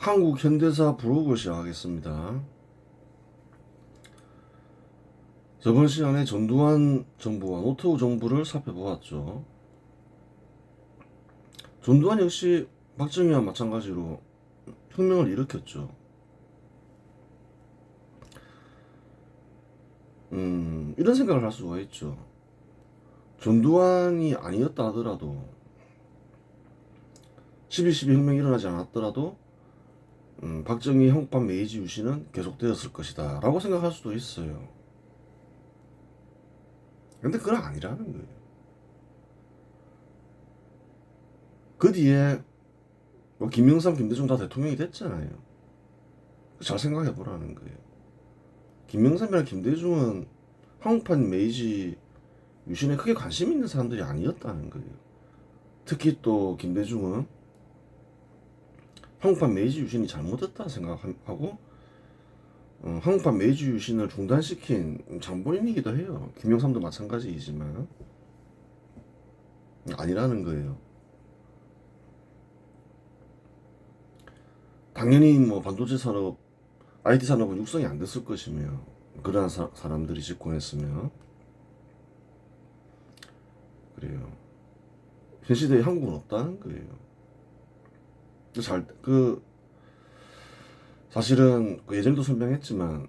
한국 현대사 부록을 시작하겠습니다. 저번 시간에 전두환 정부와 노태우 정부를 살펴보았죠. 전두환 역시 박정희와 마찬가지로 혁명을 일으켰죠. 이런 생각을 할 수가 있죠. 전두환이 아니었다 하더라도 12.12 혁명이 일어나지 않았더라도 박정희 형법 메이지 유신은 계속되었을 것이다 라고 생각할 수도 있어요. 근데 그건 아니라는 거예요. 그 뒤에 뭐 김영삼, 김대중 다 대통령이 됐잖아요. 잘 생각해 보라는 거예요. 김영삼이랑 김대중은 한국판 메이지 유신에 크게 관심 있는 사람들이 아니었다는 거예요. 특히 또 김대중은 한국판 메이지 유신이 잘못됐다 생각하고 한국판 메이지 유신을 중단시킨 장본인이기도 해요. 김영삼도 마찬가지이지만 아니라는 거예요. 당연히 뭐 반도체 산업, IT 산업은 육성이 안 됐을 것이며 그러한 사람들이 집권했으면 그래요. 현 시대에 한국은 없다는 거예요. 사실은 예전도 설명했지만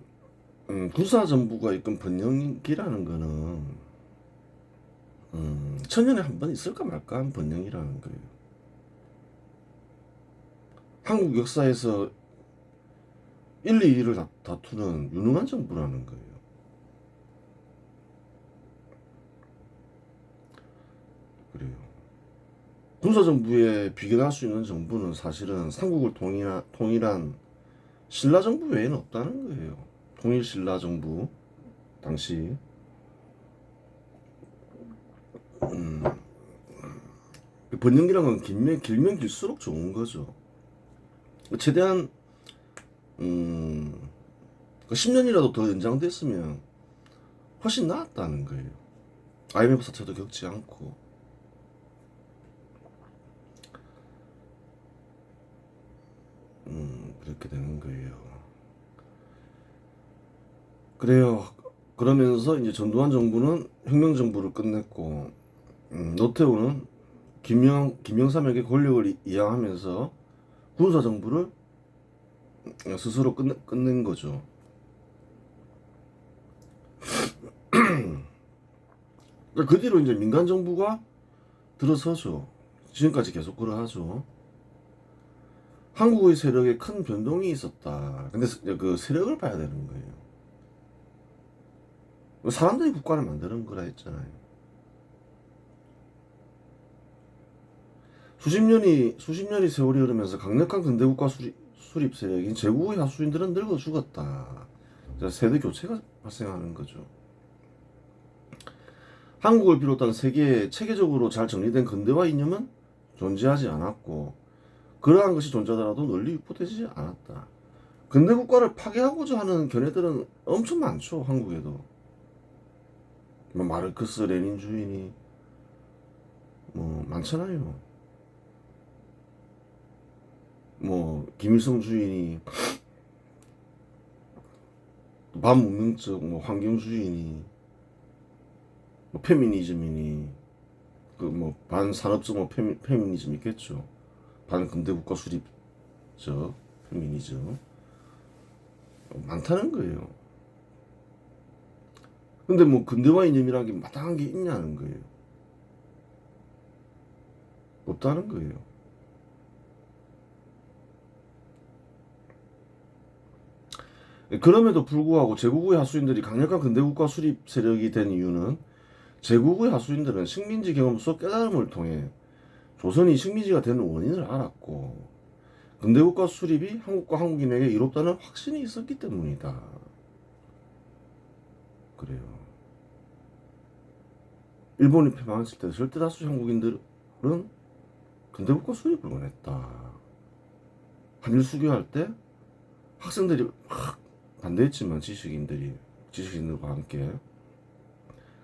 군사정부가 이끈 번영기라는 거는 천년에 한 번 있을까 말까 한 번영이라는 거예요. 한국 역사에서 1, 2위를 다투는 유능한 정부라는 거예요. 그래요. 군사정부에 비견할 수 있는 정부는 사실은 삼국을 통일한 신라정부 외에는 없다는 거예요. 통일 신라정부 당시 번영기란 건 길면 길수록 좋은 거죠. 최대한 10년이라도 더 연장됐으면 훨씬 나았다는 거예요. IMF 사태도 겪지 않고. 그렇게 되는 거예요. 그래요. 그러면서 이제 전두환 정부는 혁명 정부를 끝냈고, 노태우는 김영삼에게 권력을 이양하면서 군사 정부를 스스로 끝낸 거죠. 그 뒤로 이제 민간 정부가 들어서죠. 지금까지 계속 그러하죠. 한국의 세력에 큰 변동이 있었다. 근데 그 세력을 봐야 되는 거예요. 사람들이 국가를 만드는 거라 했잖아요. 수십 년이 세월이 흐르면서 강력한 근대국가 수립 세력인 제국의 하수인들은 늙어 죽었다. 세대 교체가 발생하는 거죠. 한국을 비롯한 세계에 체계적으로 잘 정리된 근대화 이념은 존재하지 않았고, 그러한 것이 존재하더라도 널리 유포되지 않았다. 근대 국가를 파괴하고자 하는 견해들은 엄청 많죠. 한국에도 뭐 마르크스 레닌 주의니 뭐 많잖아요. 뭐 김일성 주의니 반문명적 뭐 환경주의니 뭐 페미니즘이니 그 뭐 반산업적 뭐 페미니즘 있겠죠. 반근대 국가 수립적 페미니즘 많다는 거예요. 근데 뭐 근대화 이념이라는 게 마땅한 게 있냐는 거예요. 없다는 거예요. 그럼에도 불구하고 제국의 하수인들이 강력한 근대국가 수립 세력이 된 이유는 제국의 하수인들은 식민지 경험 속 깨달음을 통해 조선이 식민지가 되는 원인을 알았고 근대국가 수립이 한국과 한국인에게 이롭다는 확신이 있었기 때문이다. 그래요. 일본이 패망했을 때 절대다수 한국인들은 근대국가 수립을 원했다. 한일 수교할 때 학생들이 막 반대했지만 지식인들과 함께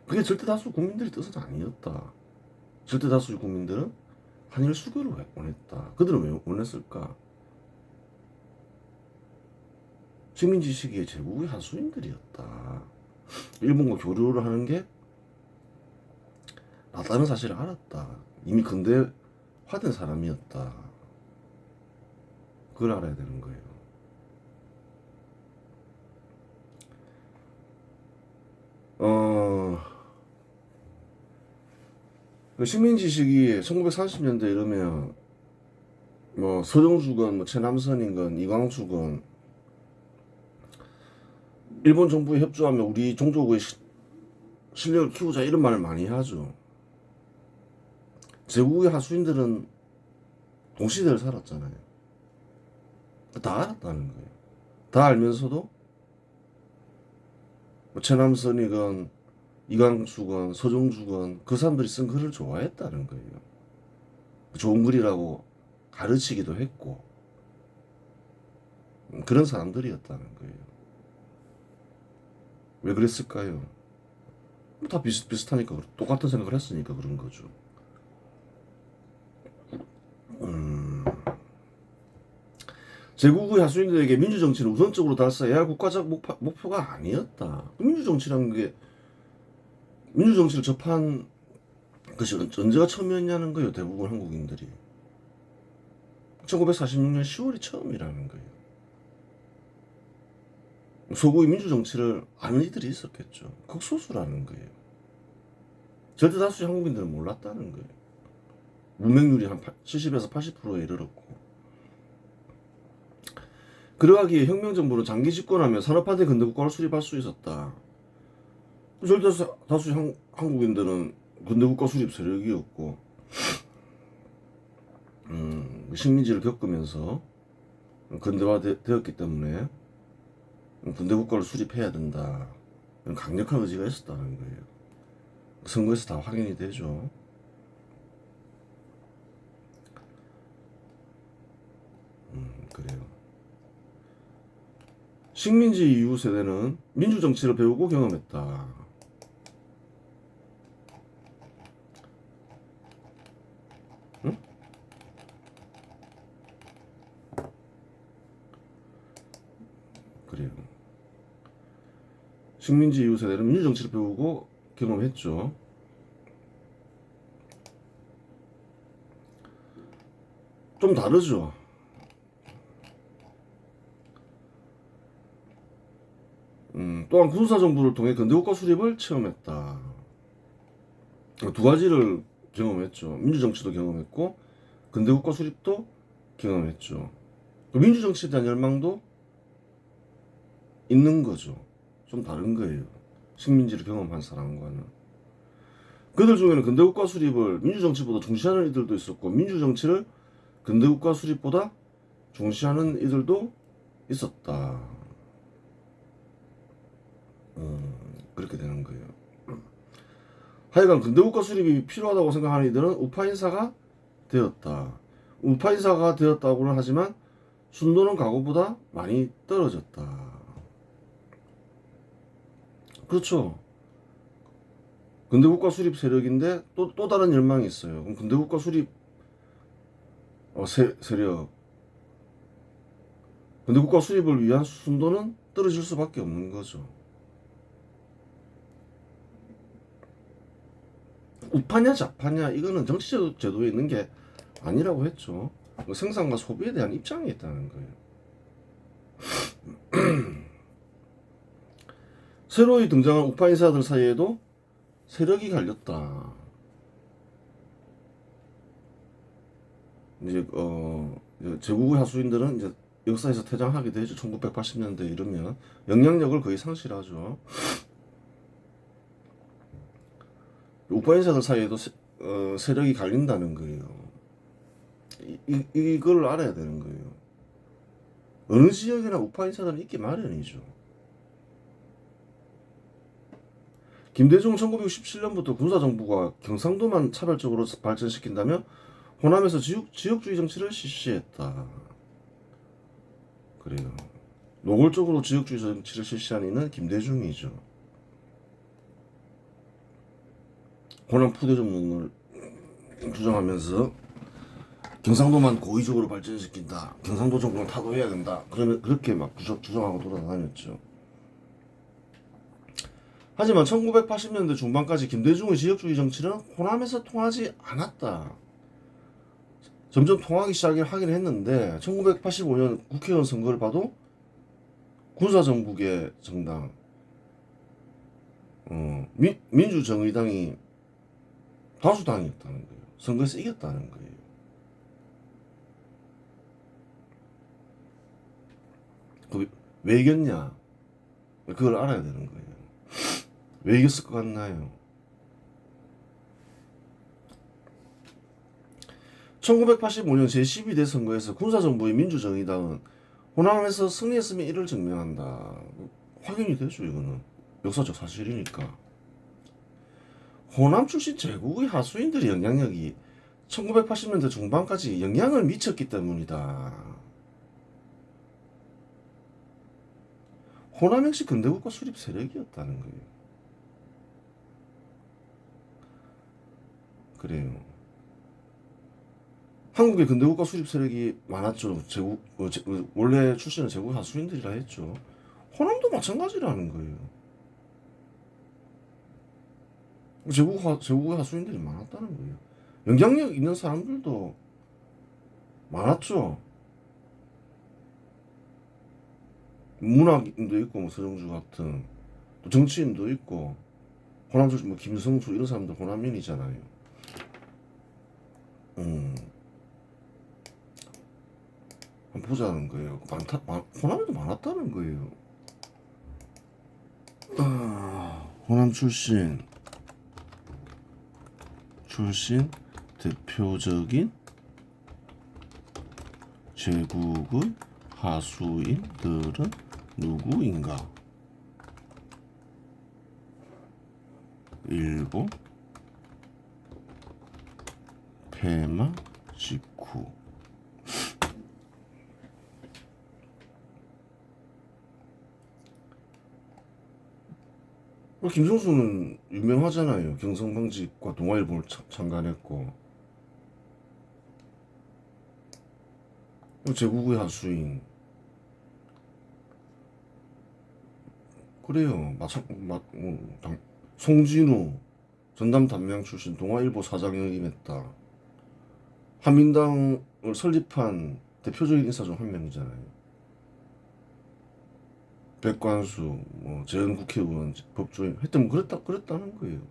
그게 절대다수 국민들의 뜻은 아니었다. 절대다수 국민들은 한일 수교를 원했다. 그들은 왜 원했을까? 식민지 시기에 제국의 하수인들이었다. 일본과 교류를 하는 게 낫다는 사실을 알았다. 이미 근대화된 사람이었다. 그걸 알아야 되는 거예요. 식민지 시기에 1940년대 이러면 뭐 서정주건, 뭐 최남선이건, 이광수건 일본 정부에 협조하면 우리 종족의 실력을 키우자 이런 말을 많이 하죠. 제국의 하수인들은 동시대를 살았잖아요. 다 알았다는 거예요. 다 알면서도 뭐 최남선이건 이광수건 서정주건 그 사람들이 쓴 글을 좋아했다는 거예요. 좋은 글이라고 가르치기도 했고 그런 사람들이었다는 거예요. 왜 그랬을까요? 다 비슷비슷하니까 똑같은 생각을 했으니까 그런 거죠. 제국의 하수인들에게 민주정치는 우선적으로 달성해야 할 국가적 목표가 아니었다. 민주정치라는 게 민주정치를 접한 것이 언제가 처음이었냐는 거예요. 대부분 한국인들이 1946년 10월이 처음이라는 거예요. 소구의 민주정치를 아는 이들이 있었겠죠. 극소수라는 거예요. 절대 다수의 한국인들은 몰랐다는 거예요. 문맹률이 한 70에서 80%에 이르렀고 그러하기에 혁명정부는 장기 집권하며 산업화된 근대국가를 수립할 수 있었다. 절대 다수의 한국인들은 근대국가 수립 세력이었고 식민지를 겪으면서 근대화되었기 때문에 근대국가를 수립해야 된다. 강력한 의지가 있었다는 거예요. 선거에서 다 확인이 되죠. 그래요. 식민지 이후 세대는 민주정치를 배우고 경험했다. 응? 그래요. 식민지 이후 세대는 민주정치를 배우고 경험했죠. 좀 다르죠. 또한 군사정부를 통해 근대국가 수립을 체험했다. 두 가지를 경험했죠. 민주정치도 경험했고 근대국가 수립도 경험했죠. 민주정치에 대한 열망도 있는 거죠. 좀 다른 거예요. 식민지를 경험한 사람과는. 그들 중에는 근대국가 수립을 민주정치보다 중시하는 이들도 있었고 민주정치를 근대국가 수립보다 중시하는 이들도 있었다. 그렇게 되는 거예요. 하여간 근대국가 수립이 필요하다고 생각하는 이들은 우파인사가 되었다. 우파인사가 되었다고는 하지만 순도는 과거보다 많이 떨어졌다. 그렇죠. 근대국가 수립 세력인데 또 다른 열망이 있어요. 그럼 근대국가 수립 세력 근대국가 수립을 위한 순도는 떨어질 수밖에 없는 거죠. 우파냐 좌파냐 이거는 정치적 제도에 있는 게 아니라고 했죠. 생산과 소비에 대한 입장이 있다는 거예요. 새로이 등장한 우파 인사들 사이에도 세력이 갈렸다. 이제 제국의 하수인들은 이제 역사에서 퇴장하게 되죠. 1980년대 이러면 영향력을 거의 상실하죠. 우파 인사들 사이에도 세력이 갈린다는 거예요. 이걸 알아야 되는 거예요. 어느 지역이나 우파 인사들은 있기 마련이죠. 김대중 1967년부터 군사정부가 경상도만 차별적으로 발전시킨다며 호남에서 지역주의 정치를 실시했다. 그래요. 노골적으로 지역주의 정치를 실시한 이는 김대중이죠. 호남 푸대종론을 주장하면서 경상도만 고의적으로 발전시킨다. 경상도 정권 타도해야 된다. 그러면 그렇게 막 주장하고 돌아다녔죠. 하지만 1980년대 중반까지 김대중의 지역주의 정치는 호남에서 통하지 않았다. 점점 통하기 시작하긴 했는데 1985년 국회의원 선거를 봐도 군사정국의 정당 민주정의당이 다수당이었다는 거예요. 선거에서 이겼다는 거예요. 왜 이겼냐? 그걸 알아야 되는 거예요. 왜 이겼을 것 같나요? 1985년 제12대 선거에서 군사정부의 민주정의당은 호남에서 승리했으면 이를 증명한다. 확인이 되죠. 이거는 역사적 사실이니까. 호남 출신 제국의 하수인들의 영향력이 1980년대 중반까지 영향을 미쳤기 때문이다. 호남 역시 근대국가 수립 세력이었다는 거예요. 그래요. 한국의 근대국가 수립 세력이 많았죠. 원래 출신은 제국 하수인들이라 했죠. 호남도 마찬가지라는 거예요. 제국의 하수인들이 많았다는 거예요. 영향력 있는 사람들도 많았죠. 문학인도 있고, 뭐 서정주 같은 또 정치인도 있고, 호남 출신 뭐 김성수 이런 사람들 호남인이잖아요. 한번 보자는 거예요. 호남에도 많았다는 거예요. 호남 출신 대표적인 제국의 하수인들은 누구인가? 일본 폐마 직후 김성수는 유명하잖아요. 경성방직과 동아일보를 창간했고 제국의 하수인. 그래요. 송진우 전남 담양 출신 동아일보 사장 역임했다. 한민당을 설립한 대표적인 인사 중 한 명이잖아요. 백관수, 뭐 재헌 국회의원, 법조인 하여튼 그랬다는 거예요.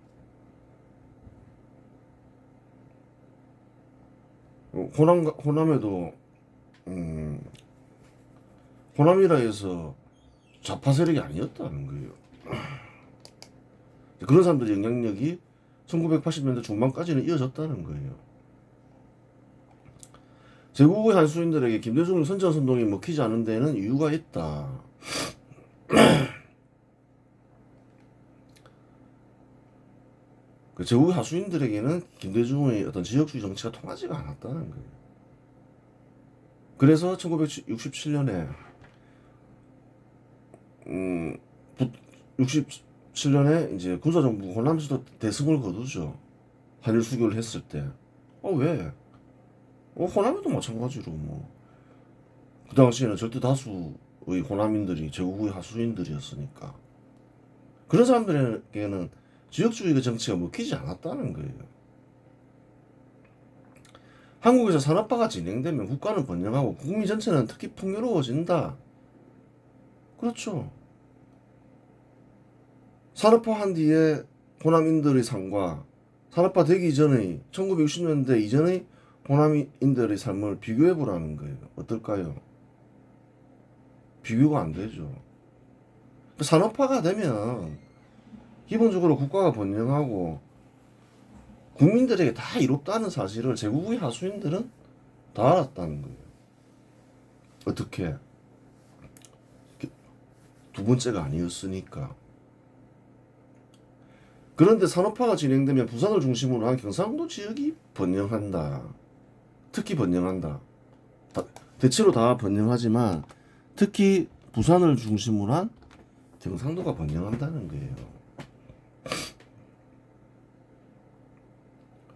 호남에도 호남이라 해서 좌파 세력이 아니었다는 거예요. 그런 사람들의 영향력이 1980년대 중반까지는 이어졌다는 거예요. 제국의 한수인들에게 김대중의 선전선동이 먹히지 않은 데는 이유가 있다. 그 제국의 하수인들에게는 김대중의 어떤 지역주의 정치가 통하지가 않았다는 거예요. 그래서 1967년에 67년에 이제 군사정부 호남에서도 대승을 거두죠. 한일 수교를 했을 때. 왜? 호남에도 마찬가지로 뭐. 그 당시에는 절대 다수의 호남인들이 제국의 하수인들이었으니까. 그런 사람들에게는 지역주의의 정치가 먹히지 않았다는 거예요. 한국에서 산업화가 진행되면 국가는 번영하고 국민 전체는 특히 풍요로워진다. 그렇죠. 산업화한 뒤에 호남인들의 삶과 산업화 되기 전의 1960년대 이전의 호남인들의 삶을 비교해보라는 거예요. 어떨까요? 비교가 안 되죠. 산업화가 되면 기본적으로 국가가 번영하고 국민들에게 다 이롭다는 사실을 제국의 하수인들은 다 알았다는 거예요. 어떻게? 두 번째가 아니었으니까. 그런데 산업화가 진행되면 부산을 중심으로 한 경상도 지역이 번영한다. 특히 번영한다. 대체로 다 번영하지만 특히 부산을 중심으로 한 경상도가 번영한다는 거예요.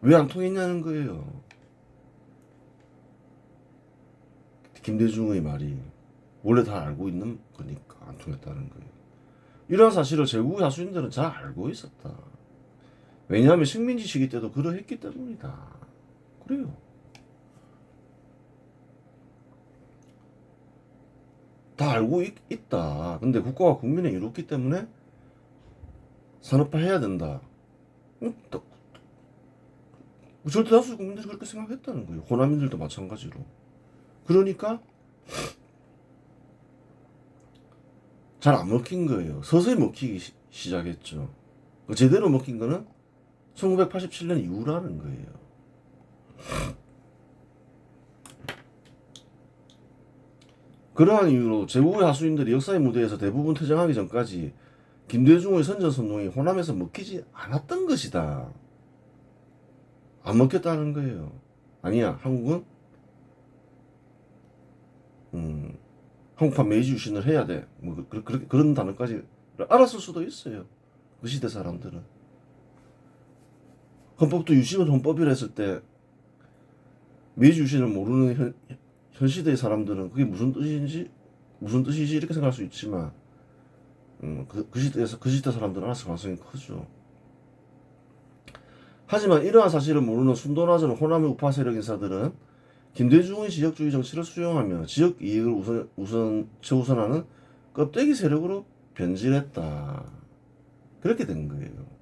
왜 안 통했냐는 거예요. 김대중의 말이 원래 다 알고 있는 거니까 안 통했다는 거예요. 이러한 사실을 제국 야수인들은 잘 알고 있었다. 왜냐하면 식민지 시기 때도 그러했기 때문이다. 그래요. 다 알고 있다. 근데 국가와 국민을 이뤘기 때문에 산업화해야 된다. 절대 다수 국민들이 그렇게 생각했다는 거예요. 호남인들도 마찬가지로. 그러니까 잘 안 먹힌 거예요. 서서히 먹히기 시작했죠. 제대로 먹힌 거는 1987년 이후라는 거예요. 그러한 이유로 제국의 하수인들이 역사의 무대에서 대부분 퇴장하기 전까지 김대중의 선전선동이 호남에서 먹히지 않았던 것이다. 안 먹혔다는 거예요. 아니야, 한국은 한국판 메이지 유신을 해야 돼. 뭐 그런 단어까지 알았을 수도 있어요. 그 시대 사람들은. 헌법도 유신은 헌법이라 했을 때 메이지 유신을 모르는 현 시대의 사람들은 그게 무슨 뜻이지 이렇게 생각할 수 있지만 그 시대 사람들은 알았을 가능성이 크죠. 하지만 이러한 사실을 모르는 순도나전 호남의 우파 세력 인사들은 김대중의 지역주의 정치를 수용하며 지역 이익을 최우선하는 껍데기 세력으로 변질했다. 그렇게 된 거예요.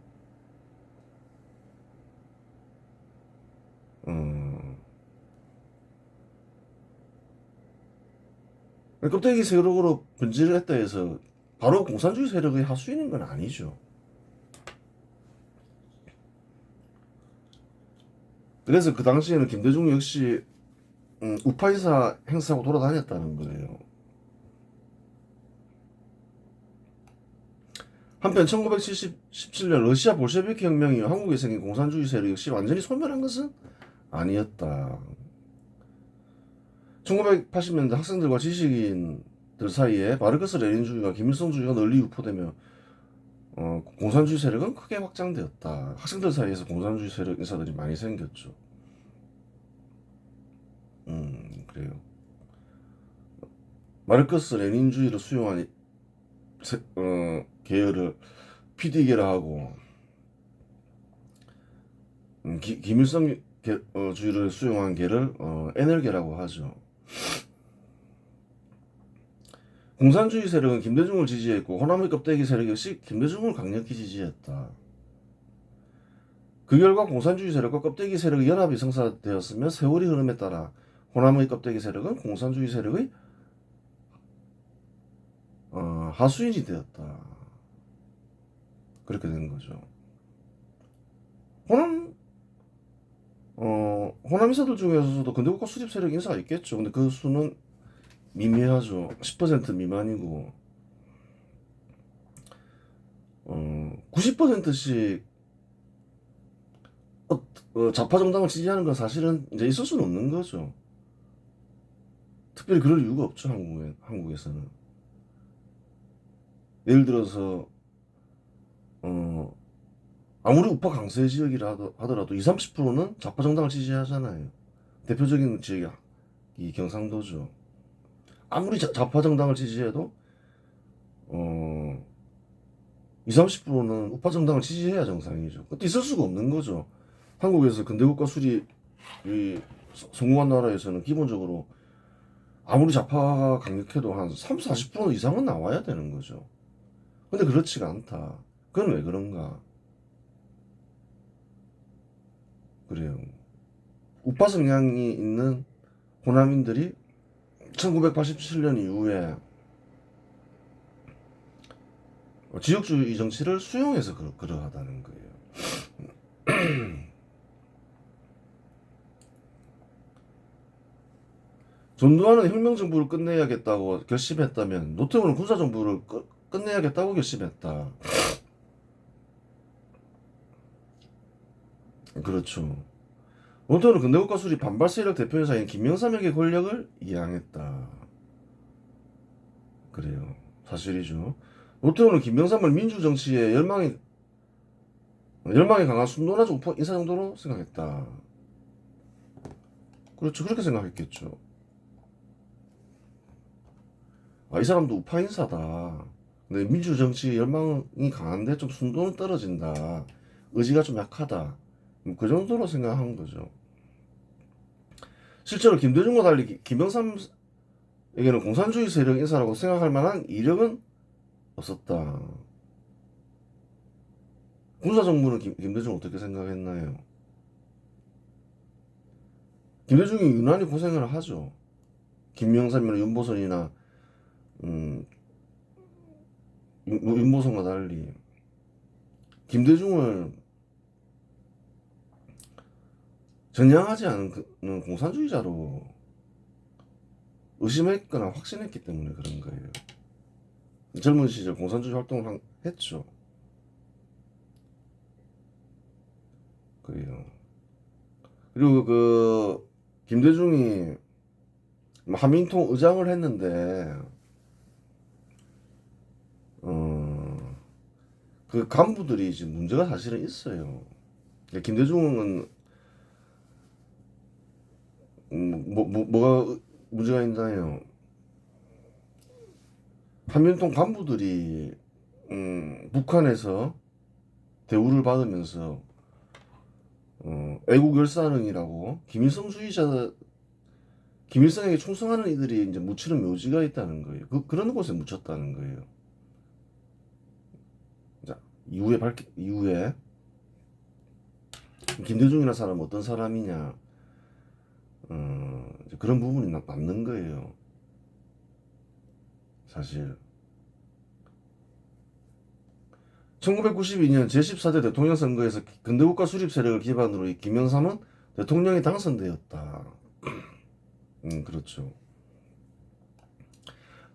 껍데기 세력으로 변질을 했다 해서 바로 공산주의 세력의 하수인인 건 아니죠. 그래서 그 당시에는 김대중 역시 우파이사 행사하고 돌아다녔다는 거예요. 한편 1917년 러시아 볼셰비키 혁명이 한국에 생긴 공산주의 세력 역시 완전히 소멸한 것은 아니었다. 1980년대 학생들과 지식인들 사이에 마르크스 레닌주의와 김일성주의가 널리 유포되며 공산주의 세력은 크게 확장되었다. 학생들 사이에서 공산주의 세력 인사들이 많이 생겼죠. 그래요. 마르크스 레닌주의를 수용한 계열을 PD계라 하고 김일성 주의를 수용한 계를 NL계라고 하죠. 공산주의 세력은 김대중을 지지했고 호남의 껍데기 세력 역시 김대중을 강력히 지지했다. 그 결과 공산주의 세력과 껍데기 세력의 연합이 성사되었으며 세월이 흐름에 따라 호남의 껍데기 세력은 공산주의 세력의 하수인이 되었다. 그렇게 된 거죠. 호남 인사들 중에서도 근대국가 수립 세력 인사가 있겠죠. 근데 그 수는 미미하죠. 10% 미만이고 90%씩 좌파 정당을 지지하는 건 사실은 이제 있을 수는 없는 거죠. 특별히 그럴 이유가 없죠. 한국에서는. 예를 들어서 아무리 우파 강세 지역이라 하더라도 20, 30%는 좌파 정당을 지지하잖아요. 대표적인 지역이 이 경상도죠. 아무리 좌파 정당을 지지해도 20, 30%는 우파 정당을 지지해야 정상이죠. 그것도 있을 수가 없는 거죠. 한국에서 근대국가 수립이 성공한 나라에서는 기본적으로 아무리 좌파가 강력해도 한 30, 40% 이상은 나와야 되는 거죠. 근데 그렇지가 않다. 그건 왜 그런가? 그래요. 우파 성향이 있는 호남인들이 1987년 이후에 지역주의 정치를 수용해서 그러하다는 거예요. 전두환은 혁명정부를 끝내야겠다고 결심했다면 노태우는 군사정부를 끝내야겠다고 결심했다. 그렇죠. 노태우는 근대국가 수립 반발 세력 대표이사인 김영삼에게 권력을 이양했다. 그래요. 사실이죠. 노태우는 김영삼을 민주정치에 열망이 강한 순노나적 우파 인사 정도로 생각했다. 그렇죠. 그렇게 생각했겠죠. 이 사람도 우파 인사다. 근데 민주정치 열망이 강한데 좀 순도는 떨어진다. 의지가 좀 약하다. 그 정도로 생각한 거죠. 실제로 김대중과 달리 김영삼에게는 공산주의 세력 인사라고 생각할 만한 이력은 없었다. 군사정부는 김대중 어떻게 생각했나요? 김대중이 유난히 고생을 하죠. 김영삼이나 윤보선이나 윤보선과 달리 김대중을 전향하지 않은 공산주의자로 의심했거나 확신했기 때문에 그런 거예요. 젊은 시절 공산주의 활동을 했죠. 그래요. 그리고 그 김대중이 한민통 의장을 했는데 그 간부들이 지금 문제가 사실은 있어요. 김대중은 뭐가 문제가 있나요? 한민통 간부들이 북한에서 대우를 받으면서 애국열사능이라고 김일성에게 충성하는 이들이 이제 묻히는 묘지가 있다는 거예요. 그런 곳에 묻혔다는 거예요. 자, 이후에 김대중이라는 사람은 어떤 사람이냐, 이제 그런 부분이 남는 거예요. 사실 1992년 제14대 대통령 선거에서 근대국가 수립 세력을 기반으로 김영삼은 대통령이 당선되었다. 그렇죠.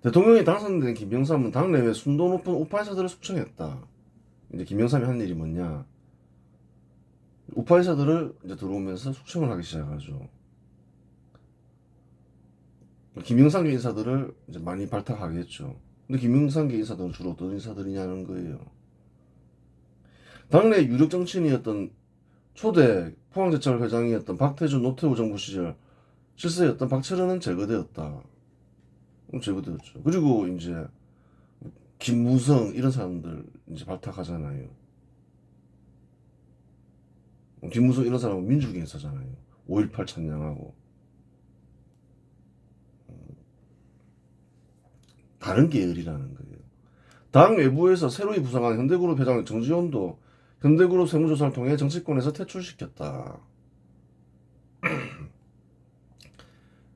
대통령이 당선된 김영삼은 당내외 순도 높은 우파 인사들을 숙청했다. 이제 김영삼이 한 일이 뭐냐? 우파 인사들을 이제 들어오면서 숙청을 하기 시작하죠. 김영삼계 인사들을 이제 많이 발탁하겠죠. 근데 김영삼계 인사들은 주로 어떤 인사들이냐는 거예요. 당내 유력 정치인이었던 초대 포항제철 회장이었던 박태준 노태우 정부 시절 실세였던 박철원은 제거되었다. 제거되었죠. 그리고 이제 김무성 이런 사람들 이제 발탁하잖아요. 김무성 이런 사람은 민주주의 인사잖아요. 5.18 찬양하고 다른 계열이라는 거예요. 당 외부에서 새로이 부상한 현대그룹 회장 정지원도 현대그룹 세무조사를 통해 정치권에서 퇴출시켰다.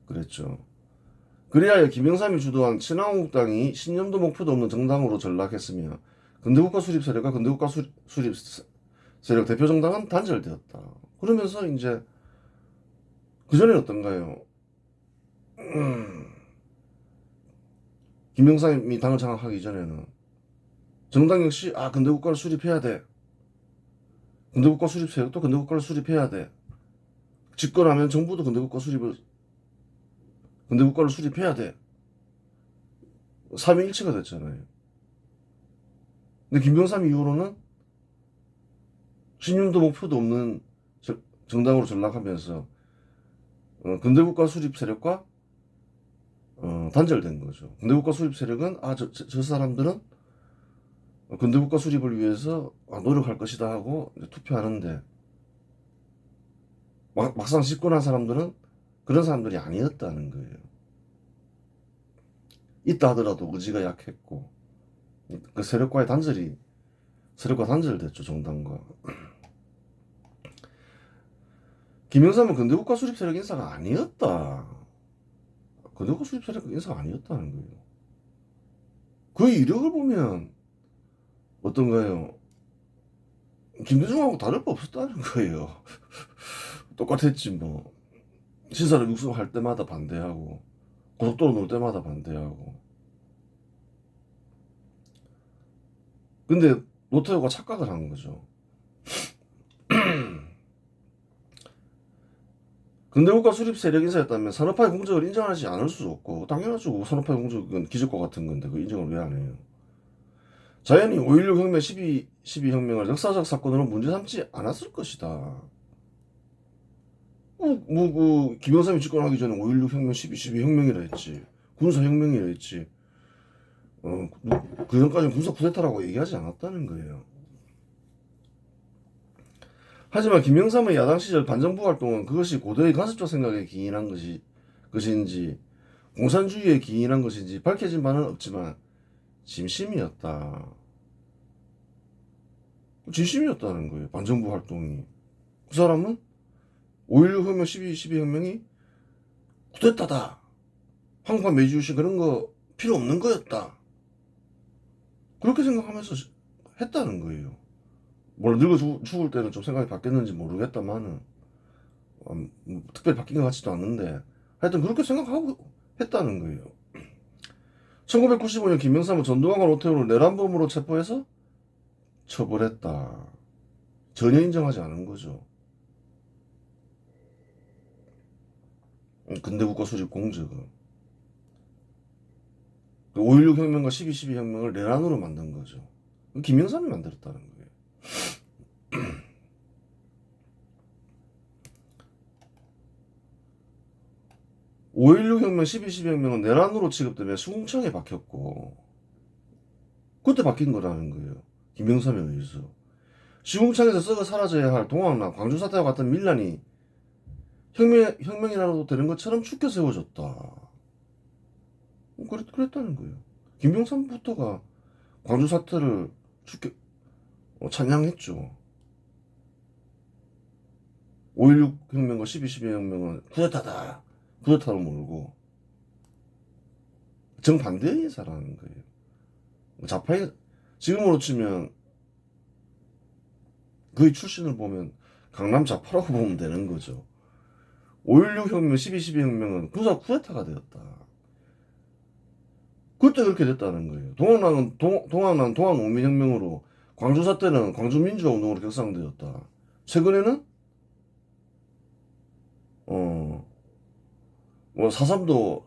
그랬죠. 그리하여 김영삼이 주도한 친한국당이 신념도 목표도 없는 정당으로 전락했으며 근대국가 수립 세력과 근대국가 수립 세력 대표 정당은 단절되었다. 그러면서 이제 그전에는 어떤가요? 김영삼이 당을 장악하기 전에는 정당 역시 근대국가를 수립해야 돼. 근대국가 수립 세력도 근대국가를 수립해야 돼. 집권하면 정부도 근대국가를 수립해야 돼. 삼위일체가 됐잖아요. 근데 김영삼 이후로는 신념도 목표도 없는 정당으로 전락하면서 근대국가 수립 세력과 단절된 거죠. 근대국가 수립 세력은 저 사람들은 근대국가 수립을 위해서 노력할 것이다 하고 투표하는데 막상 집권한 사람들은 그런 사람들이 아니었다는 거예요. 있다 하더라도 의지가 약했고 그 세력과 단절됐죠. 정당과. 김영삼은 근대국가 수립 세력 인사가 아니었다. 근대국가 수립 세력 인사가 아니었다는 거예요. 그 이력을 보면 어떤가요? 김대중하고 다를 바 없었다는 거예요. 똑같았지 뭐. 신사를 육성할 때마다 반대하고 고속도로 놓을 때마다 반대하고. 근데 노태우가 착각을 한 거죠. 근대국가 수립 세력 인사였다면 산업화의 공적을 인정하지 않을 수 없고 당연하죠. 산업화의 공적은 기적과 같은 건데 그 인정을 왜 안 해요? 자연히 5.16 혁명, 12 혁명을 역사적 사건으로 문제 삼지 않았을 것이다. 김영삼이 집권하기 전에 5.16 혁명, 12 혁명이라 했지. 군사혁명이라 했지. 그 전까지는 군사 쿠데타라고 얘기하지 않았다는 거예요. 하지만 김영삼의 야당 시절 반정부 활동은 그것이 고도의 간섭적 생각에 기인한 것인지 공산주의에 기인한 것인지 밝혀진 바는 없지만 진심이었다. 진심이었다는 거예요. 반정부 활동이. 그 사람은 5.16 혁명, 12 혁명이 쿠데타다. 한국판 메이지유신 그런 거 필요 없는 거였다. 그렇게 생각하면서 했다는 거예요. 물론 늙어 죽을 때는 좀 생각이 바뀌었는지 모르겠다만은 특별히 바뀐 것 같지도 않는데 하여튼 그렇게 생각하고 했다는 거예요. 1995년 김영삼은 전두환과 노태우를 내란범으로 체포해서 처벌했다. 전혀 인정하지 않은 거죠. 근대국가 수립 공적은 5.16 혁명과 12 혁명을 내란으로 만든 거죠. 김영삼이 만들었다는 거예요. 5.16 혁명, 12 혁명은 내란으로 취급되며 수궁청에 박혔고 그때 바뀐 거라는 거예요. 김영삼에 의해서. 시궁창에서 썩어 사라져야 할 동학난, 광주 사태와 같은 밀란이 혁명이라도 되는 것처럼 축켜 세워졌다. 그랬다는 거예요. 김영삼부터가 광주 사태를 찬양했죠. 5.16 혁명과 12 혁명은 쿠데타다. 쿠데타로 몰고 정반대의 인사라는 거예요. 좌파의 지금으로 치면 그의 출신을 보면 강남 좌파라고 보면 되는 거죠. 5.16 혁명, 12 혁명은 군사 쿠데타가 되었다. 그때 그렇게 됐다는 거예요. 동학난 동학농민혁명으로 광주 사태는 광주 민주화 운동으로 격상되었다. 최근에는 뭐 4.3도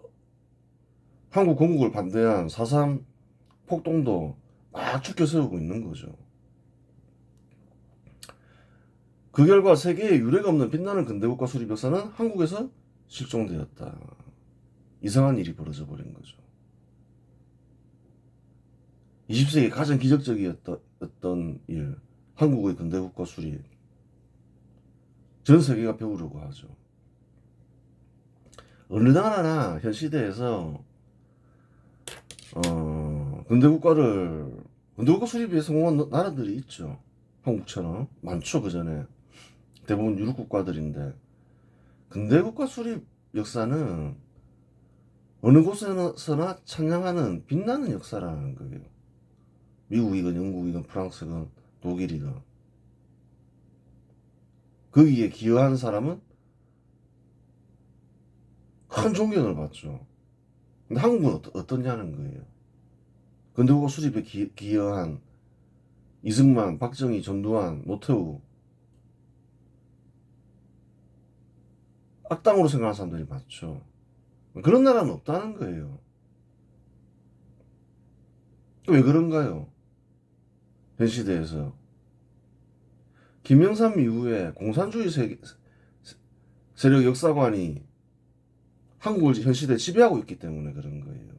한국 건국을 반대한 4.3 폭동도 막 축켜 세우고 있는 거죠. 그 결과 세계에 유례가 없는 빛나는 근대국가 수립 역사는 한국에서 실종되었다. 이상한 일이 벌어져 버린 거죠. 20세기 가장 기적적이었던 일, 한국의 근대국가 수립. 전 세계가 배우려고 하죠. 어느 나라나 현 시대에서 근대국가 수립에 성공한 나라들이 있죠. 한국처럼 많죠. 그 전에 대부분 유럽 국가들인데 근대국가 수립 역사는 어느 곳에서나 찬양하는 빛나는 역사라는 거예요. 미국이건 영국이건 프랑스건 독일이건 거기에 기여한 사람은 큰 존경을 받죠. 근데 한국은 어떠냐는 거예요. 근대국가 수립에 기여한 이승만, 박정희, 전두환, 노태우 악당으로 생각하는 사람들이 많죠. 그런 나라는 없다는 거예요. 왜 그런가요? 현 시대에서 김영삼 이후에 공산주의 세력 역사관이 한국을 현 시대에 지배하고 있기 때문에 그런 거예요.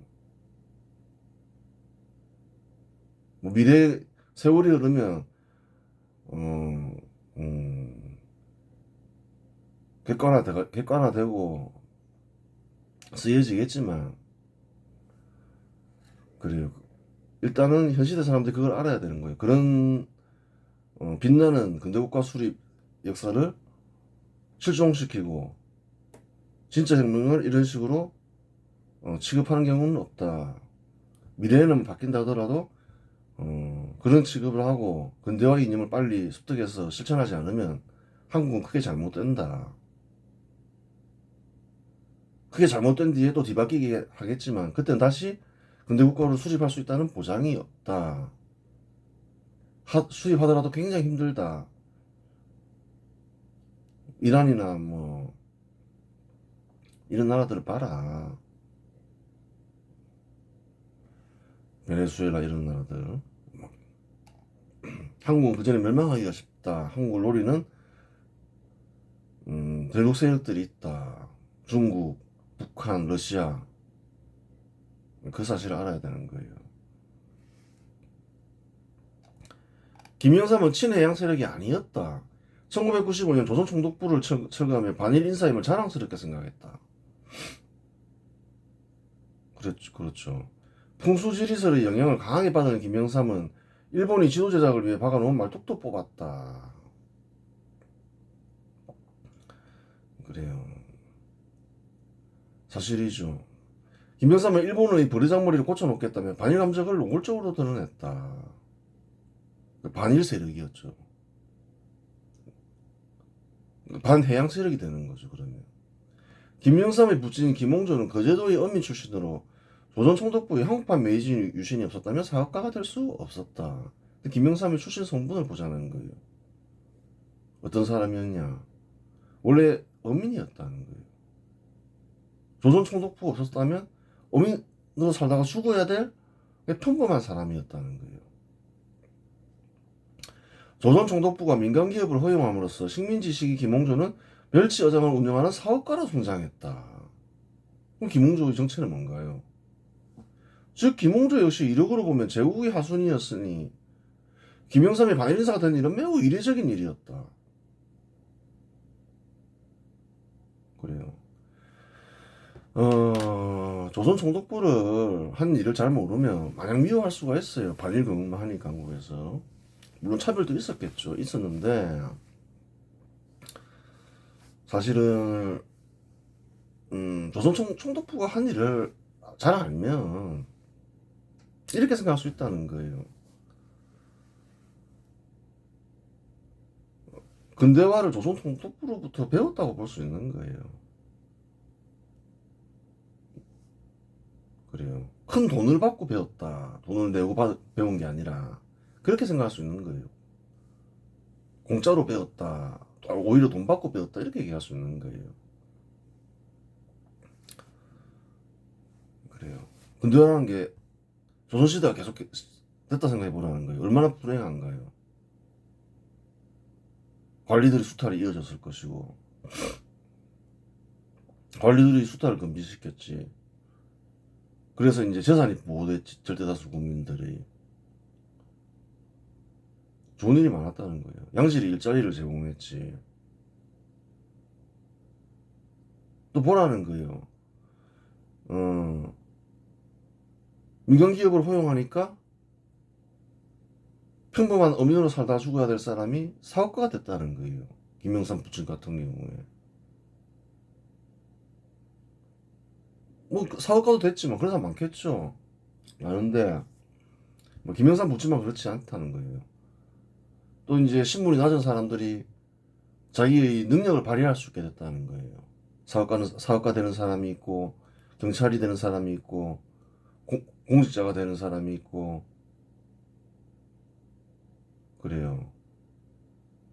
뭐 미래 세월이 흐르면 객관화되고 쓰여지겠지만 그래요. 일단은 현 시대 사람들이 그걸 알아야 되는 거예요. 그런 빛나는 근대국가 수립 역사를 실종시키고 진짜 혁명을 이런 식으로 취급하는 경우는 없다. 미래에는 바뀐다 하더라도 그런 취급을 하고 근대화 이념을 빨리 습득해서 실천하지 않으면 한국은 크게 잘못된다. 크게 잘못된 뒤에 또 뒤바뀌게 하겠지만 그때는 다시 근대국가를 수립할 수 있다는 보장이 없다. 수립하더라도 굉장히 힘들다. 이란이나 뭐 이런 나라들을 봐라. 베네수엘라 이런 나라들. 한국은 그 전에 멸망하기가 쉽다. 한국을 노리는 대륙 세력들이 있다. 중국, 북한, 러시아. 그 사실을 알아야 되는 거예요. 김영삼은 친해양 세력이 아니었다. 1995년 조선총독부를 철거하며 반일 인사임을 자랑스럽게 생각했다. 그렇죠. 풍수지리설의 영향을 강하게 받은 김영삼은 일본이 지도 제작을 위해 박아놓은 말뚝도 뽑았다. 그래요. 사실이죠. 김영삼은 일본의 버르장머리를 고쳐놓겠다며 반일 감정을 노골적으로 드러냈다. 반일 세력이었죠. 반해양 세력이 되는 거죠. 그러면 김영삼의 부친 김홍조는 거제도의 어민 출신으로 조선 총독부의 한국판 메이지 유신이 없었다면 사업가가 될 수 없었다. 김영삼의 출신 성분을 보자는 거예요. 어떤 사람이었냐? 원래 어민이었다는 거예요. 조선 총독부가 없었다면 어민으로 살다가 죽어야 될 평범한 사람이었다는 거예요. 조선 총독부가 민간 기업을 허용함으로써 식민지 시기 김홍조는 멸치 어장을 운영하는 사업가로 성장했다. 그럼 김홍조의 정체는 뭔가요? 즉 김홍조 역시 이력으로 보면 제국의 하순이었으니 김영삼이 반일인사가 된 일은 매우 이례적인 일이었다. 그래요. 조선 총독부를 한 일을 잘 모르면 마냥 미워할 수가 있어요. 반일 근무하니 강국에서. 물론 차별도 있었겠죠. 있었는데 사실은 조선 총독부가 한 일을 잘 알면 이렇게 생각할 수 있다는 거예요. 근대화를 조선 총독부로부터 배웠다고 볼 수 있는 거예요. 그래요. 큰 돈을 받고 배웠다. 돈을 내고 배운 게 아니라 그렇게 생각할 수 있는 거예요. 공짜로 배웠다. 오히려 돈 받고 배웠다. 이렇게 얘기할 수 있는 거예요. 그래요. 근대화라는 게 조선시대가 계속 됐다 생각해 보라는 거예요. 얼마나 불행한가요. 관리들이 수탈이 이어졌을 것이고 관리들이 수탈을 금지시켰지. 그래서 이제 재산이 보호됐지. 절대다수 국민들의 좋은 일이 많았다는 거예요. 양질의 일자리를 제공했지. 또 보라는 거예요. 민간 기업을 허용하니까 평범한 어민으로 살다 죽어야 될 사람이 사업가가 됐다는 거예요. 김영삼 부친 같은 경우에. 뭐 사업가도 됐지만 그런 사람 많겠죠. 많은데 뭐 김영삼 부친만 그렇지 않다는 거예요. 또 이제 신분이 낮은 사람들이 자기의 능력을 발휘할 수 있게 됐다는 거예요. 사업가 되는 사람이 있고 경찰이 되는 사람이 있고 공직자가 되는 사람이 있고 그래요.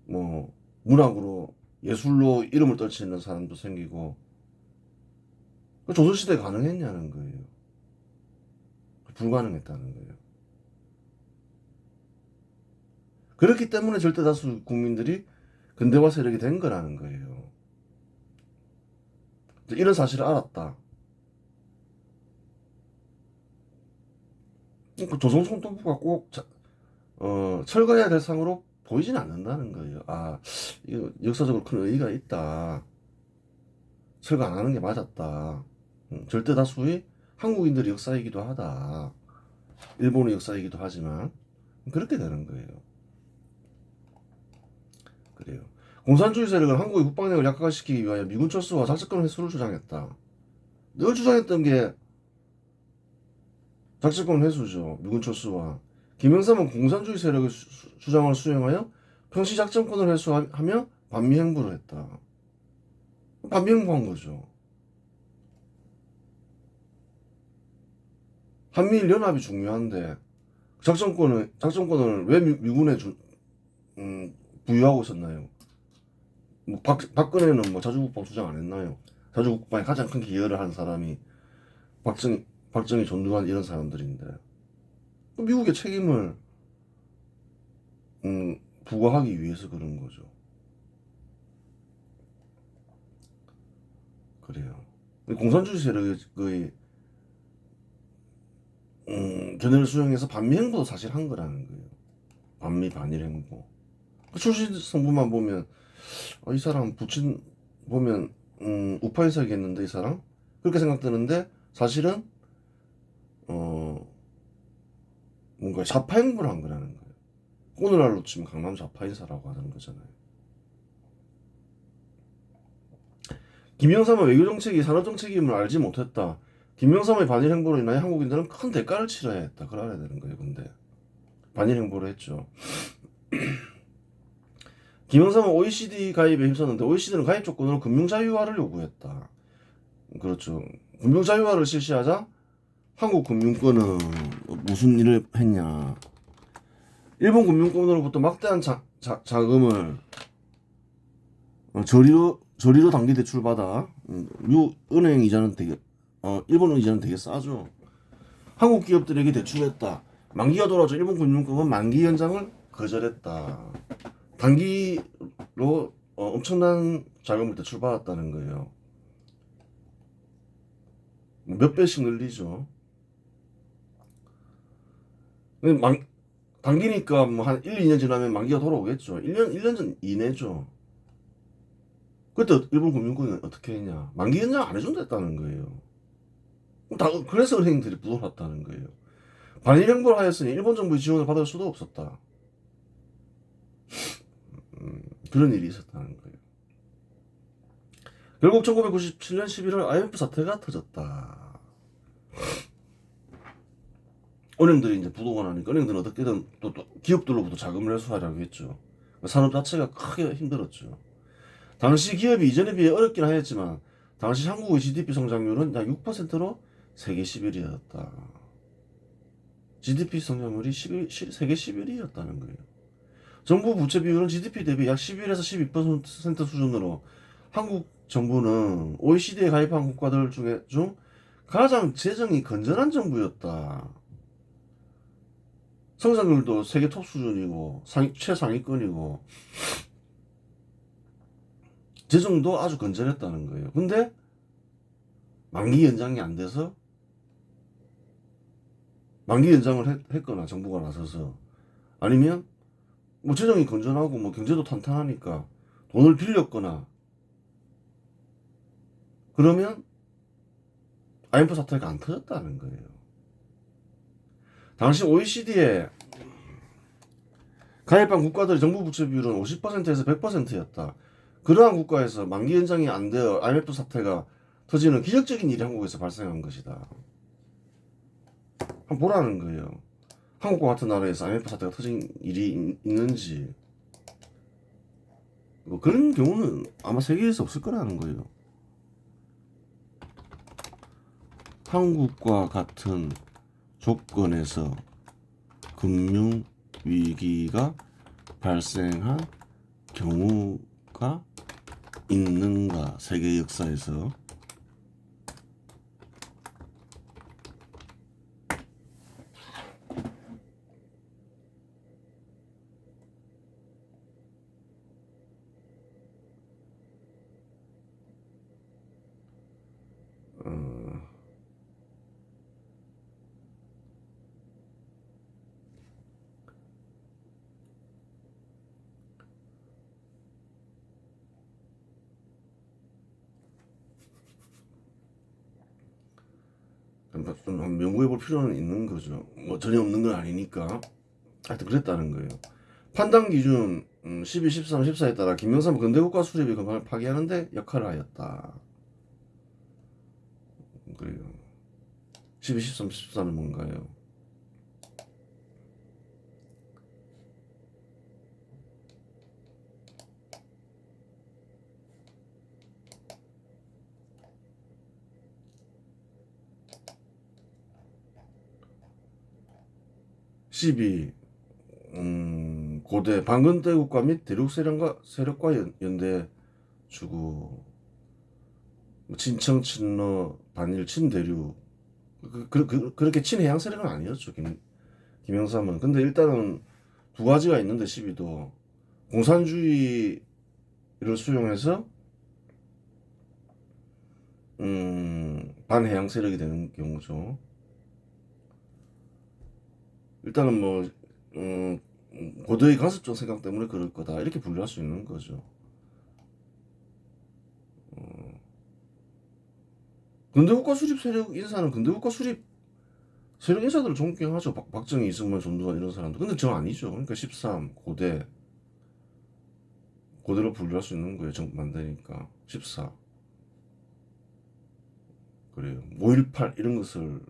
뭐 문학으로 예술로 이름을 떨치는 사람도 생기고 조선시대에 가능했냐는 거예요. 불가능했다는 거예요. 그렇기 때문에 절대다수 국민들이 근대화 세력이 된 거라는 거예요. 이런 사실을 알았다. 조선 총독부가 꼭 철거해야 될 상으로 보이지는 않는다는 거예요. 아, 이거 역사적으로 큰 의의가 있다. 철거 안 하는 게 맞았다. 절대 다수의 한국인들의 역사이기도 하다. 일본의 역사이기도 하지만 그렇게 되는 거예요. 그래요. 공산주의 세력은 한국의 국방력을 약화시키기 위하여 미군 철수와 작전권 회수를 주장했다. 늘 주장했던 게 작전권 회수죠. 미군 철수와. 김영삼은 공산주의 세력의 주장을 수행하여 평시 작전권을 회수하며 반미행보를 했다. 반미행보한 거죠. 한미일 연합이 중요한데 작전권을 왜 미군에 부여하고 있었나요? 뭐 박근혜는 뭐 자주국방 주장 안 했나요? 자주국방에 가장 큰 기여를 한 사람이 박정희 전두환 이런 사람들인데 미국의 책임을 부과하기 위해서 그런 거죠. 그래요. 공산주의 세력의 견해를 수용해서 반미 행보도 사실 한 거라는 거예요. 반미 반일 행보. 출신 성분만 보면 이 사람 부친 보면 우파 인사겠는데 이 사람 그렇게 생각되는데 사실은 뭔가 좌파 행보를 한 거라는 거예요. 오늘날로 치면 강남 좌파 인사라고 하는 거잖아요. 김영삼의 외교정책이 산업정책임을 알지 못했다. 김영삼의 반일 행보로 인하여 한국인들은 큰 대가를 치러야 했다. 그래야 되는 거예요. 근데 반일 행보를 했죠. 김영삼은 OECD 가입에 힘썼는데 OECD는 가입 조건으로 금융자유화를 요구했다. 그렇죠. 금융자유화를 실시하자 한국 금융권은 무슨 일을 했냐. 일본 금융권으로부터 막대한 자금을 저리로 단기 대출 받아. 은행 이자는 되게 일본 이자는 되게 싸죠. 한국 기업들에게 대출했다. 만기가 돌아오자 일본 금융권은 만기 연장을 거절했다. 단기로 엄청난 자금을 대출받았다는 거예요. 몇 배씩 늘리죠. 단기니까 뭐 한 1, 2년 지나면 만기가 돌아오겠죠. 1년 전 이내죠. 그때 일본 금융권은 어떻게 했냐. 만기 연장 안 해준다는 거예요. 그래서 은행들이 부도났다는 거예요. 반일 행보를 하였으니 일본 정부의 지원을 받을 수도 없었다. 그런 일이 있었다는 거예요. 결국 1997년 11월 IMF 사태가 터졌다. 은행들이 이제 부도가 나니까 은행들은 어떻게든 또 기업들로부터 자금을 회수하려고 했죠. 산업 자체가 크게 힘들었죠. 당시 기업이 이전에 비해 어렵긴 하였지만 당시 한국의 GDP 성장률은 약 6%로 세계 11위였다. GDP 성장률이 세계 11위였다는 거예요. 정부 부채 비율은 GDP 대비 약 11에서 12% 수준으로 한국 정부는 OECD에 가입한 국가들 중 가장 재정이 건전한 정부였다. 성장률도 세계 톱 수준이고 최상위권이고 재정도 아주 건전했다는 거예요. 근데 만기 연장이 안 돼서 만기 연장을 했거나 정부가 나서서 아니면 뭐 재정이 건전하고 뭐 경제도 탄탄하니까 돈을 빌렸거나 그러면 IMF 사태가 안 터졌다는 거예요. 당시 OECD에 가입한 국가들의 정부 부채 비율은 50%에서 100%였다. 그러한 국가에서 만기 연장이 안 되어 IMF 사태가 터지는 기적적인 일이 한국에서 발생한 것이다. 한번 보라는 거예요. 한국과 같은 나라에서 IMF 사태가 터진 일이 있는지. 뭐 그런 경우는 아마 세계에서 없을 거라는 거예요. 한국과 같은 조건에서 금융 위기가 발생한 경우가 있는가 세계 역사에서. 좀 연구해 볼 필요는 있는 거죠. 뭐 전혀 없는 건 아니니까. 하여튼 그랬다는 거예요. 판단 기준 12, 13, 14에 따라 김영삼 근대국가 수립이 금방을 파기하는데 역할을 하였다. 그래요. 12, 13, 14는 뭔가요? (12) 고대 반근대 국가 및 대륙 세력과 연대 주고 친청 친러 반일 친대륙 그렇게 친해양 세력은 아니었죠. 김영삼은. 근데 일단은 두 가지가 있는데 12도 공산주의를 수용해서 반해양 세력이 되는 경우죠. 일단은 고도의 간섭적 생각 때문에 그럴 거다 이렇게 분류할 수 있는 거죠. 근대국가 수립 세력 인사는 근대국가 수립 세력 인사들을 존경하죠. 박정희, 이승만, 전두환 이런 사람들. 근데 저 아니죠. 그러니까 13 고대로 분류할 수 있는 거예요. 정 만드니까 14 그래요. 5.18 이런 것을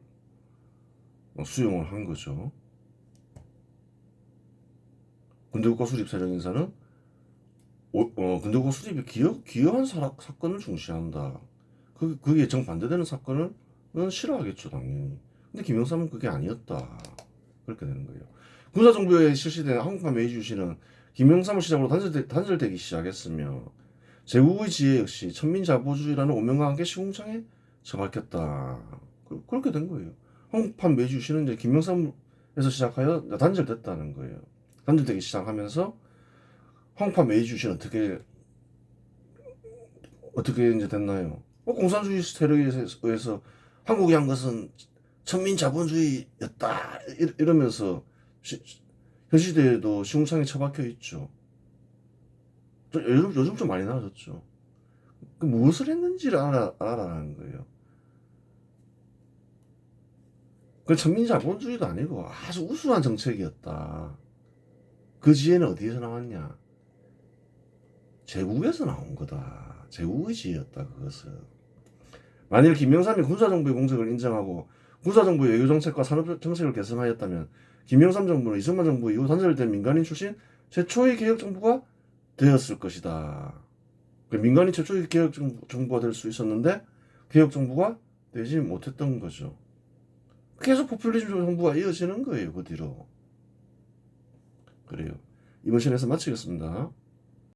수용을 한 거죠. 근대국가 수립 세력 인사는 근대국가 수립에 기여한 사건을 중시한다. 그게 정반대되는 사건은 싫어하겠죠, 당연히. 근데 김영삼은 그게 아니었다. 그렇게 되는 거예요. 군사정부에 실시된 한국판 메이주시는 김영삼을 시작으로 단절되기 시작했으며 제국의 지혜 역시 천민자보주의라는 오명과 함께 시궁창에 처박혔다. 그렇게 된 거예요. 한국판 메이주시는 이제 김영삼에서 시작하여 단절됐다는 거예요. 단절되기 시작하면서 한국판 메이주시는 어떻게 이제 됐나요? 공산주의 세력에 의해서 한국이 한 것은 천민자본주의였다 이러면서 현 시대에도 시궁창에 처박혀 있죠. 요즘 좀 많이 나아졌죠. 무엇을 했는지를 알아라는 거예요. 그 천민자본주의도 아니고 아주 우수한 정책이었다. 그 지혜는 어디에서 나왔냐? 제국에서 나온 거다. 제국의 지혜였다. 그것은. 만일 김영삼이 군사정부의 공적을 인정하고 군사정부의 외교정책과 산업정책을 개선하였다면 김영삼 정부는 이승만 정부 이후 단절된 민간인 출신 최초의 개혁정부가 되었을 것이다. 민간인 최초의 개혁정부가 될 수 있었는데 개혁정부가 되지 못했던 거죠. 계속 포퓰리즘 정부가 이어지는 거예요. 그 뒤로. 그래요. 이번 시간에서 마치겠습니다.